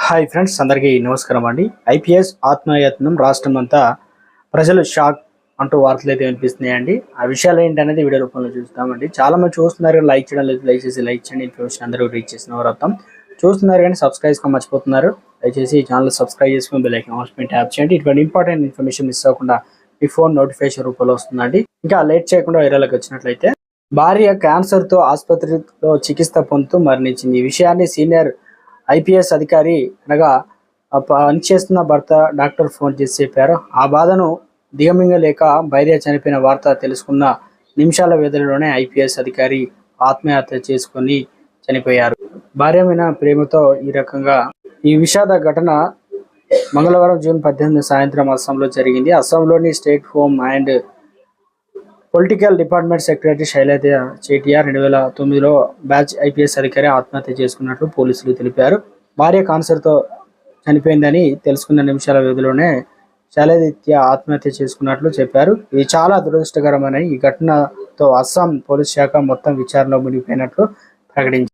Hi friends, అందరికీ నమస్కారం అండి. ఐపీఎస్ ఆత్మయత్నం రాష్ట్రమంతా ప్రజలు షాక్ అంటూ వార్తలు అయితే వినిపిస్తున్నాయండి. ఆ విషయాలు ఏంటనేది వీడియో రూపంలో చూస్తామండి. చాలా మంది చూస్తున్నారు, లైక్ చేయడం లేదు. దయచేసి లైక్ చేయండి. ఇన్ఫర్మేషన్ అందరూ రీచ్ చేసిన వారు అర్థం చూస్తున్నారు కానీ సబ్స్క్రైబ్ చేసుకో మర్చిపోతున్నారు. దయచేసి ఈ ఛానల్ సబ్స్క్రైబ్ చేసుకుని బెల్ ఐకాన్ ఆల్ ట్యాప్ చేయండి. ఇటువంటి ఇంపార్టెంట్ ఇన్ఫర్మేషన్ మిస్ అవ్వకుండా మీ ఫోన్ నోటిఫికేషన్ రూపంలో వస్తుందండి. ఇంకా లేట్ చేయకుండా వైరల్కి వచ్చినట్లయితే, భార్య క్యాన్సర్తో ఆసుపత్రిలో చికిత్స పొందుతూ మరణించింది. ఈ విషయాన్ని సీనియర్ ఐపీఎస్ అధికారి అనగా పనిచేస్తున్న భర్త డాక్టర్ ఫోన్ చేసి చెప్పారు. ఆ బాధను దిగమింగలేక భార్య చనిపోయిన వార్త తెలుసుకున్న నిమిషాల వ్యవధిలోనే ఐపీఎస్ అధికారి ఆత్మహత్య చేసుకొని చనిపోయారు. భార్య మీద ప్రేమతో ఈ రకంగా ఈ విషాద ఘటన మంగళవారం జూన్ 18 సాయంత్రం అస్సాంలో జరిగింది. అస్సాంలోని state home and political department secretary Shailaja Chetia 2009లో బ్యాచ్ ఐపీఎస్ అధికారి ఆత్మహత్య చేసుకున్నట్లు పోలీసులు తెలిపారు. భార్య క్యాన్సర్తో చనిపోయిందని తెలుసుకున్న నిమిషాల వ్యవధిలోనే శైలజ ఆత్మహత్య చేసుకున్నట్లు చెప్పారు. ఇది చాలా దురదృష్టకరమైన ఈ ఘటనతో అస్సాం పోలీస్ శాఖ మొత్తం విచారణలో మునిగిపోయినట్లు ప్రకటించారు.